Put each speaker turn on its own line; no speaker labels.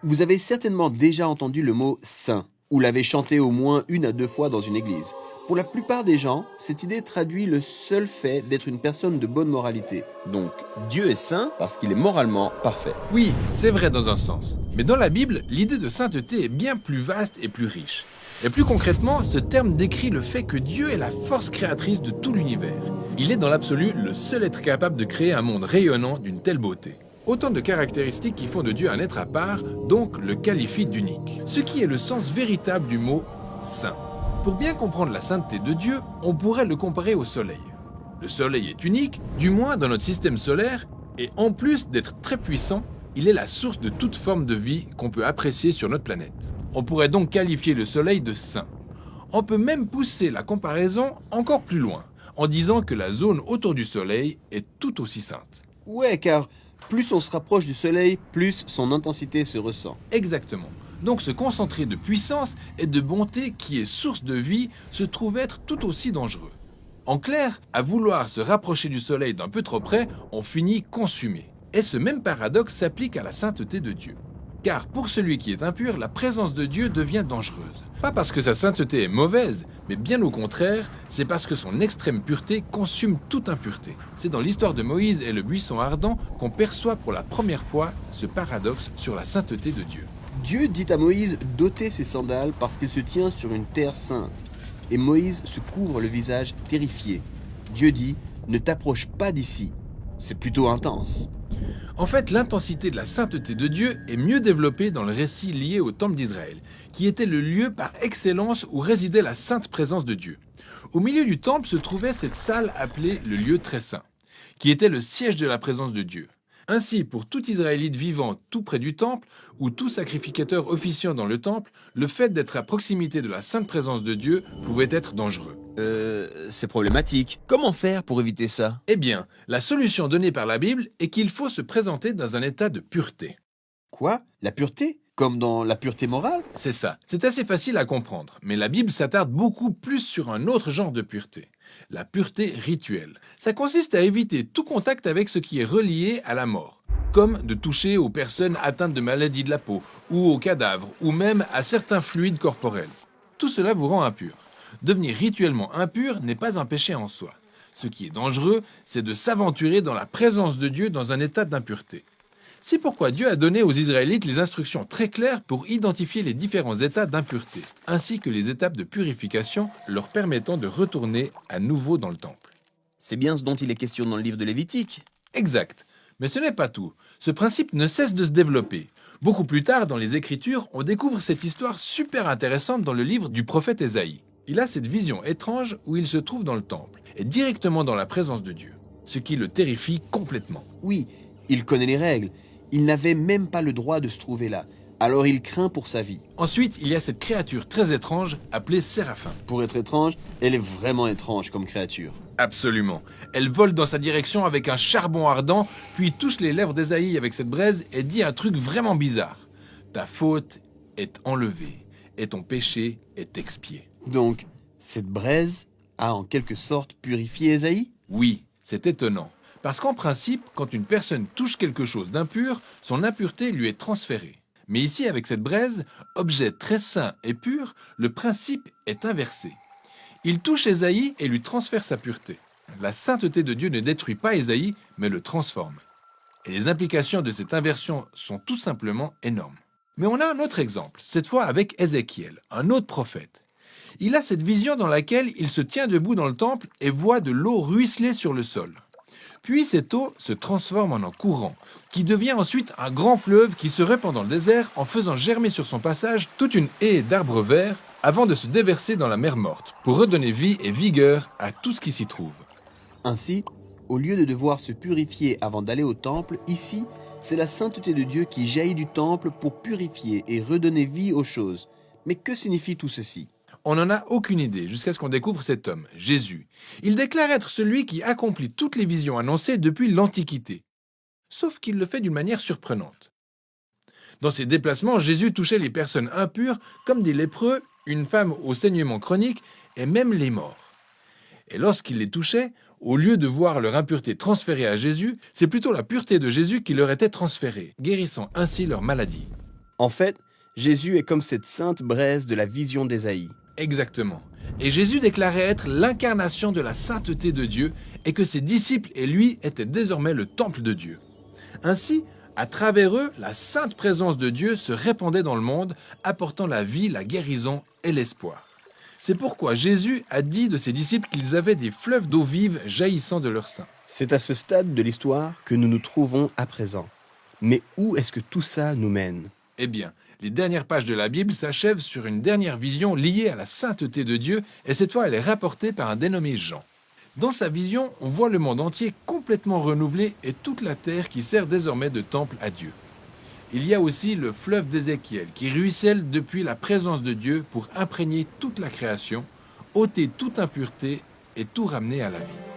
Vous avez certainement déjà entendu le mot saint, ou l'avez chanté au moins 1 à 2 fois dans une église. Pour la plupart des gens, cette idée traduit le seul fait d'être une personne de bonne moralité. Donc, Dieu est saint parce qu'il est moralement parfait.
Oui, c'est vrai dans un sens. Mais dans la Bible, l'idée de sainteté est bien plus vaste et plus riche. Et plus concrètement, ce terme décrit le fait que Dieu est la force créatrice de tout l'univers. Il est dans l'absolu le seul être capable de créer un monde rayonnant d'une telle beauté. Autant de caractéristiques qui font de Dieu un être à part, donc le qualifient d'unique. Ce qui est le sens véritable du mot saint. Pour bien comprendre la sainteté de Dieu, on pourrait le comparer au soleil. Le soleil est unique, du moins dans notre système solaire, et en plus d'être très puissant, il est la source de toute forme de vie qu'on peut apprécier sur notre planète. On pourrait donc qualifier le soleil de saint. On peut même pousser la comparaison encore plus loin, en disant que la zone autour du soleil est tout aussi sainte.
Ouais, car plus on se rapproche du soleil, plus son intensité se ressent.
Exactement. Donc ce concentré de puissance et de bonté qui est source de vie se trouve être tout aussi dangereux. En clair, à vouloir se rapprocher du soleil d'un peu trop près, on finit consumé. Et ce même paradoxe s'applique à la sainteté de Dieu. Car pour celui qui est impur, la présence de Dieu devient dangereuse. Pas parce que sa sainteté est mauvaise, mais bien au contraire, c'est parce que son extrême pureté consume toute impureté. C'est dans l'histoire de Moïse et le buisson ardent qu'on perçoit pour la première fois ce paradoxe sur la sainteté de Dieu.
Dieu dit à Moïse d'ôter ses sandales parce qu'il se tient sur une terre sainte. Et Moïse se couvre le visage terrifié. Dieu dit « Ne t'approche pas d'ici ». C'est plutôt intense.
En fait, l'intensité de la sainteté de Dieu est mieux développée dans le récit lié au temple d'Israël, qui était le lieu par excellence où résidait la sainte présence de Dieu. Au milieu du temple se trouvait cette salle appelée le lieu très saint, qui était le siège de la présence de Dieu. Ainsi, pour tout Israélite vivant tout près du temple, ou tout sacrificateur officiant dans le temple, le fait d'être à proximité de la sainte présence de Dieu pouvait être dangereux.
C'est problématique. Comment faire pour éviter ça?
Eh bien, la solution donnée par la Bible est qu'il faut se présenter dans un état de pureté.
Quoi? La pureté? Comme dans la pureté morale?
C'est ça. C'est assez facile à comprendre, mais la Bible s'attarde beaucoup plus sur un autre genre de pureté. La pureté rituelle. Ça consiste à éviter tout contact avec ce qui est relié à la mort, comme de toucher aux personnes atteintes de maladies de la peau, ou aux cadavres, ou même à certains fluides corporels. Tout cela vous rend impur. Devenir rituellement impur n'est pas un péché en soi. Ce qui est dangereux, c'est de s'aventurer dans la présence de Dieu dans un état d'impureté. C'est pourquoi Dieu a donné aux Israélites les instructions très claires pour identifier les différents états d'impureté, ainsi que les étapes de purification leur permettant de retourner à nouveau dans le temple.
C'est bien ce dont il est question dans le livre de Lévitique.
Exact. Mais ce n'est pas tout. Ce principe ne cesse de se développer. Beaucoup plus tard, dans les Écritures, on découvre cette histoire super intéressante dans le livre du prophète Ésaïe. Il a cette vision étrange où il se trouve dans le temple, et directement dans la présence de Dieu, ce qui le terrifie complètement.
Oui, il connaît les règles. Il n'avait même pas le droit de se trouver là. Alors il craint pour sa vie.
Ensuite, il y a cette créature très étrange appelée Séraphin.
Pour être étrange, elle est vraiment étrange comme créature.
Absolument. Elle vole dans sa direction avec un charbon ardent, puis touche les lèvres d'Ésaïe avec cette braise et dit un truc vraiment bizarre. Ta faute est enlevée et ton péché est expié.
Donc, cette braise a en quelque sorte purifié Ésaïe?
Oui, c'est étonnant. Parce qu'en principe, quand une personne touche quelque chose d'impur, son impureté lui est transférée. Mais ici, avec cette braise, objet très saint et pur, le principe est inversé. Il touche Ésaïe et lui transfère sa pureté. La sainteté de Dieu ne détruit pas Ésaïe, mais le transforme. Et les implications de cette inversion sont tout simplement énormes. Mais on a un autre exemple, cette fois avec Ézéchiel, un autre prophète. Il a cette vision dans laquelle il se tient debout dans le temple et voit de l'eau ruisseler sur le sol. Puis cette eau se transforme en un courant, qui devient ensuite un grand fleuve qui se répand dans le désert en faisant germer sur son passage toute une haie d'arbres verts avant de se déverser dans la mer morte, pour redonner vie et vigueur à tout ce qui s'y trouve.
Ainsi, au lieu de devoir se purifier avant d'aller au temple, ici, c'est la sainteté de Dieu qui jaillit du temple pour purifier et redonner vie aux choses. Mais que signifie tout ceci?
On n'en a aucune idée jusqu'à ce qu'on découvre cet homme, Jésus. Il déclare être celui qui accomplit toutes les visions annoncées depuis l'Antiquité. Sauf qu'il le fait d'une manière surprenante. Dans ses déplacements, Jésus touchait les personnes impures comme des lépreux, une femme au saignement chronique et même les morts. Et lorsqu'il les touchait, au lieu de voir leur impureté transférée à Jésus, c'est plutôt la pureté de Jésus qui leur était transférée, guérissant ainsi leur maladie.
En fait, Jésus est comme cette sainte braise de la vision d'Ésaïe.
Exactement. Et Jésus déclarait être l'incarnation de la sainteté de Dieu et que ses disciples et lui étaient désormais le temple de Dieu. Ainsi, à travers eux, la sainte présence de Dieu se répandait dans le monde, apportant la vie, la guérison et l'espoir. C'est pourquoi Jésus a dit de ses disciples qu'ils avaient des fleuves d'eau vive jaillissant de leur sein.
C'est à ce stade de l'histoire que nous nous trouvons à présent. Mais où est-ce que tout ça nous mène?
Eh bien, les dernières pages de la Bible s'achèvent sur une dernière vision liée à la sainteté de Dieu, et cette fois elle est rapportée par un dénommé Jean. Dans sa vision, on voit le monde entier complètement renouvelé et toute la terre qui sert désormais de temple à Dieu. Il y a aussi le fleuve d'Ézéchiel qui ruisselle depuis la présence de Dieu pour imprégner toute la création, ôter toute impureté et tout ramener à la vie.